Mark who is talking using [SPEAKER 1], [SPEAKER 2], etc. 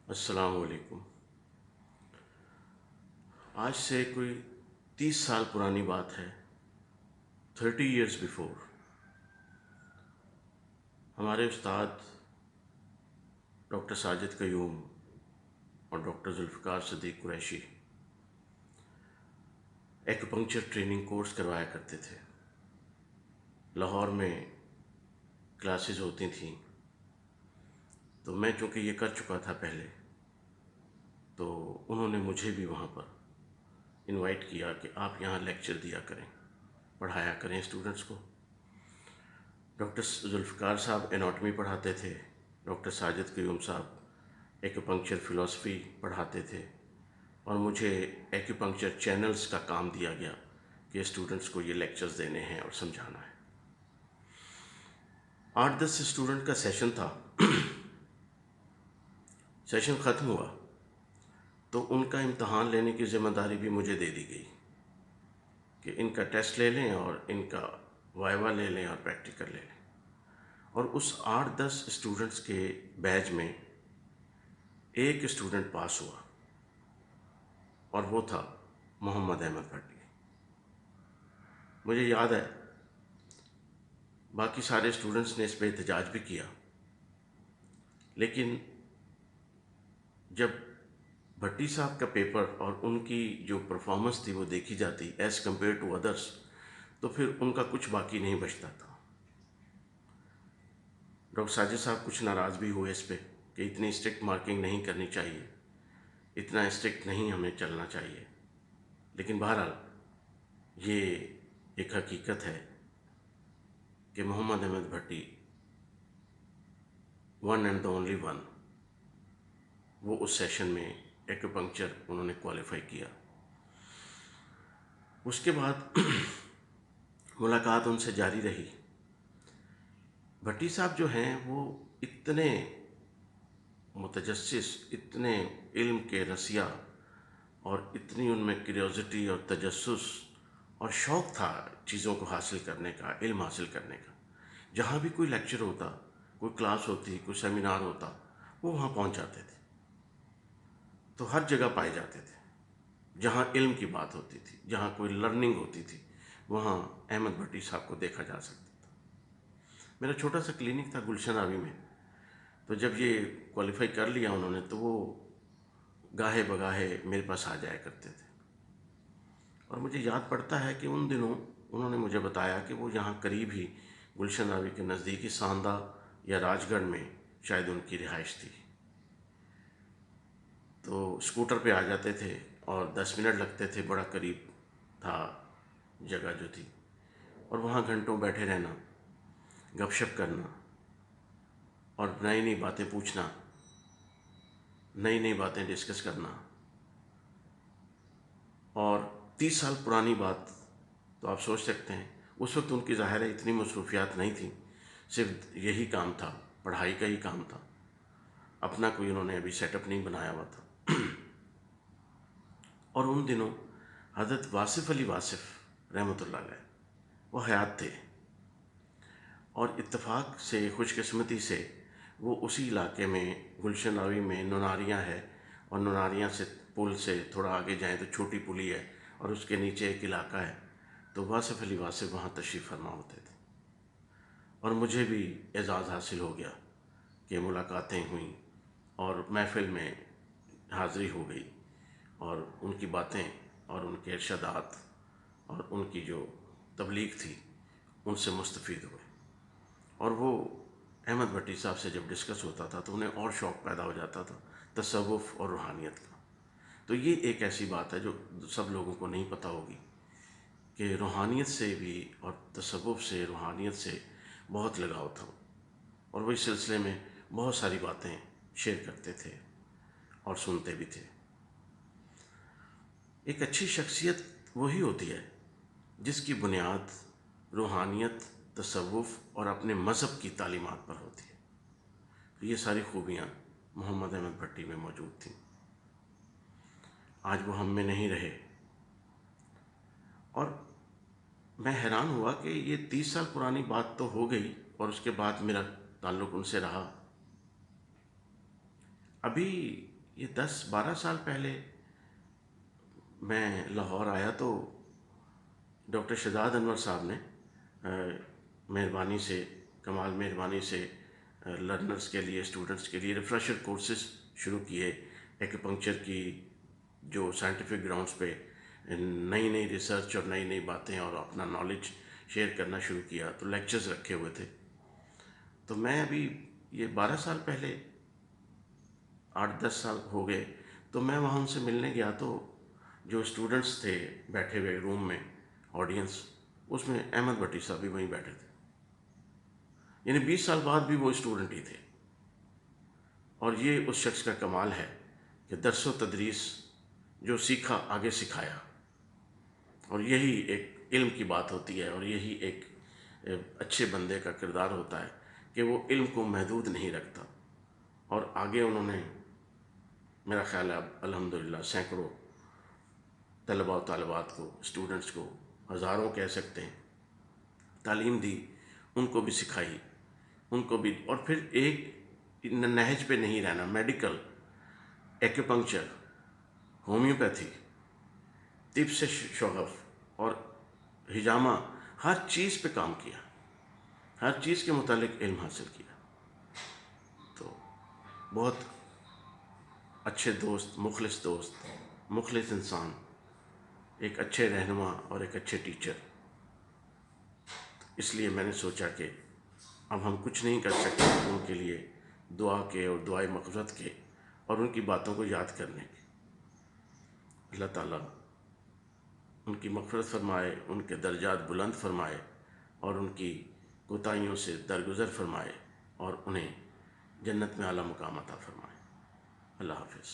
[SPEAKER 1] السلام علیکم۔ آج سے کوئی 30 سال پرانی بات ہے۔ 30 years بیفور ہمارے استاد ڈاکٹر ساجد قیوم اور ڈاکٹر ذوالفقار صدیق قریشی ایکوپنکچر ٹریننگ کورس کروایا کرتے تھے۔ لاہور میں کلاسز ہوتی تھیں، تو میں چونکہ یہ کر چکا تھا پہلے، تو انہوں نے مجھے بھی وہاں پر انوائٹ کیا کہ آپ یہاں لیکچر دیا کریں، پڑھایا کریں اسٹوڈنٹس کو۔ ڈاکٹر ذوالفقار صاحب اناٹمی پڑھاتے تھے، ڈاکٹر ساجد قیوم صاحب ایکوپنکچر فلاسفی پڑھاتے تھے، اور مجھے ایکوپنکچر چینلز کا کام دیا گیا کہ اسٹوڈنٹس کو یہ لیکچرز دینے ہیں اور سمجھانا ہے۔ 8-10 اسٹوڈنٹ کا سیشن تھا۔ سیشن ختم ہوا تو ان کا امتحان لینے کی ذمہ داری بھی مجھے دے دی گئی کہ ان کا ٹیسٹ لے لیں اور ان کا وائوا لے لیں اور پریکٹیکل لے لیں۔ اور اس 8-10 اسٹوڈنٹس کے بیچ میں ایک اسٹوڈنٹ پاس ہوا، اور وہ تھا محمد احمد بھٹی۔ مجھے یاد ہے باقی سارے اسٹوڈنٹس نے اس پہ احتجاج بھی کیا، لیکن جب بھٹی صاحب کا پیپر اور ان کی جو پرفارمنس تھی وہ دیکھی جاتی ایز کمپیئر ٹو ادرس، تو پھر ان کا کچھ باقی نہیں بچتا تھا۔ ڈاکٹر ساجد صاحب کچھ ناراض بھی ہوئے اس پہ کہ اتنی اسٹرکٹ مارکنگ نہیں کرنی چاہیے، اتنا اسٹرکٹ نہیں ہمیں چلنا چاہیے، لیکن بہرحال یہ ایک حقیقت ہے کہ Muhammad Ahmed Bhatti, one and the only one, وہ اس سیشن میں ایکوپنکچر انہوں نے کوالیفائی کیا۔ اس کے بعد ملاقات ان سے جاری رہی۔ بھٹی صاحب جو ہیں وہ اتنے متجسس، اتنے علم کے رسیا، اور اتنی ان میں کیوریوزٹی اور تجسس اور شوق تھا چیزوں کو حاصل کرنے کا، علم حاصل کرنے کا۔ جہاں بھی کوئی لیکچر ہوتا، کوئی کلاس ہوتی، کوئی سیمینار ہوتا، وہ وہاں پہنچ جاتے تھے۔ تو ہر جگہ پائے جاتے تھے جہاں علم کی بات ہوتی تھی، جہاں کوئی لرننگ ہوتی تھی، وہاں احمد بھٹی صاحب کو دیکھا جا سکتا تھا۔ میرا چھوٹا سا کلینک تھا گلشن راوی میں، تو جب یہ کوالیفائی کر لیا انہوں نے، تو وہ گاہے بگاہے میرے پاس آ جایا کرتے تھے۔ اور مجھے یاد پڑتا ہے کہ ان دنوں انہوں نے مجھے بتایا کہ وہ یہاں قریب ہی گلشن راوی کے نزدیکی ساندہ یا راج گڑھ میں شاید ان کی رہائش تھی۔ تو اسکوٹر پہ آ جاتے تھے اور 10 منٹ لگتے تھے، بڑا قریب تھا جگہ جو تھی، اور وہاں گھنٹوں بیٹھے رہنا، گپ شپ کرنا، اور نئی نئی باتیں پوچھنا، نئی نئی باتیں ڈسکس کرنا۔ اور 30 سال پرانی بات، تو آپ سوچ سکتے ہیں اس وقت ان کی ظاہر ہے اتنی مصروفیات نہیں تھیں، صرف یہی کام تھا، پڑھائی کا ہی کام تھا، اپنا کوئی انہوں نے ابھی سیٹ اپ نہیں بنایا ہوا تھا۔ اور ان دنوں حضرت واصف علی واصف رحمۃ اللہ علیہ وہ حیات تھے، اور اتفاق سے، خوش قسمتی سے، وہ اسی علاقے میں گلشن راوی میں نناریاں ہے، اور نناریاں سے پل سے تھوڑا آگے جائیں تو چھوٹی پلی ہے، اور اس کے نیچے ایک علاقہ ہے، تو واصف علی واصف وہاں تشریف فرما ہوتے تھے۔ اور مجھے بھی اعزاز حاصل ہو گیا کہ ملاقاتیں ہوئیں اور محفل میں حاضری ہو گئی، اور ان کی باتیں اور ان کے ارشادات اور ان کی جو تبلیغ تھی ان سے مستفید ہوئے۔ اور وہ احمد بھٹی صاحب سے جب ڈسکس ہوتا تھا تو انہیں اور شوق پیدا ہو جاتا تھا تصوف اور روحانیت کا۔ تو یہ ایک ایسی بات ہے جو سب لوگوں کو نہیں پتہ ہوگی کہ روحانیت سے بھی اور تصوف سے، روحانیت سے بہت لگاؤ تھا، اور وہ اس سلسلے میں بہت ساری باتیں شیئر کرتے تھے اور سنتے بھی تھے۔ ایک اچھی شخصیت وہی ہوتی ہے جس کی بنیاد روحانیت، تصوف اور اپنے مذہب کی تعلیمات پر ہوتی ہے۔ تو یہ ساری خوبیاں محمد احمد بھٹی میں موجود تھیں۔ آج وہ ہم میں نہیں رہے، اور میں حیران ہوا کہ یہ 30 سال پرانی بات تو ہو گئی، اور اس کے بعد میرا تعلق ان سے رہا۔ ابھی یہ 10-12 سال پہلے میں لاہور آیا تو ڈاکٹر شہزاد انور صاحب نے مہربانی سے، کمال مہربانی سے لرنرز کے لیے، اسٹوڈنٹس کے لیے ریفریشر کورسز شروع کیے ایکوپنکچر کی، جو سائنٹیفک گراؤنڈز پہ نئی نئی ریسرچ اور نئی نئی باتیں اور اپنا نالج شیئر کرنا شروع کیا، تو لیکچرز رکھے ہوئے تھے۔ تو میں ابھی یہ 12 سال پہلے، 8-10 سال ہو گئے، تو میں وہاں ان سے ملنے گیا تو جو اسٹوڈنٹس تھے بیٹھے ہوئے روم میں، آڈینس، اس میں احمد بھٹی صاحب بھی وہیں بیٹھے تھے، یعنی 20 سال بعد بھی وہ اسٹوڈنٹ ہی تھے۔ اور یہ اس شخص کا کمال ہے کہ درس و تدریس جو سیکھا آگے سکھایا، اور یہی ایک علم کی بات ہوتی ہے، اور یہی ایک اچھے بندے کا کردار ہوتا ہے کہ وہ علم کو محدود نہیں رکھتا۔ اور آگے انہوں نے، میرا خیال ہے اب الحمدللہ سینکڑوں طلباء و طالبات کو، اسٹوڈنٹس کو، ہزاروں کہہ سکتے ہیں، تعلیم دی، ان کو بھی سکھائی، ان کو بھی۔ اور پھر ایک نہج پہ نہیں رہنا، میڈیکل، ایکوپنکچر، ہومیوپیتھی، طب سے شغف اور ہجامہ، ہر چیز پہ کام کیا، ہر چیز کے متعلق علم حاصل کیا۔ تو بہت اچھے دوست، مخلص انسان، ایک اچھے رہنما اور ایک اچھے ٹیچر۔ اس لیے میں نے سوچا کہ اب ہم کچھ نہیں کر سکتے ان کے لیے دعا کے اور دعائے مغفرت کے اور ان کی باتوں کو یاد کرنے کے۔ اللہ تعالیٰ ان کی مغفرت فرمائے، ان کے درجات بلند فرمائے، اور ان کی کوتاہیوں سے درگزر فرمائے، اور انہیں جنت میں اعلیٰ مقام عطا فرمائے۔ اللہ حافظ۔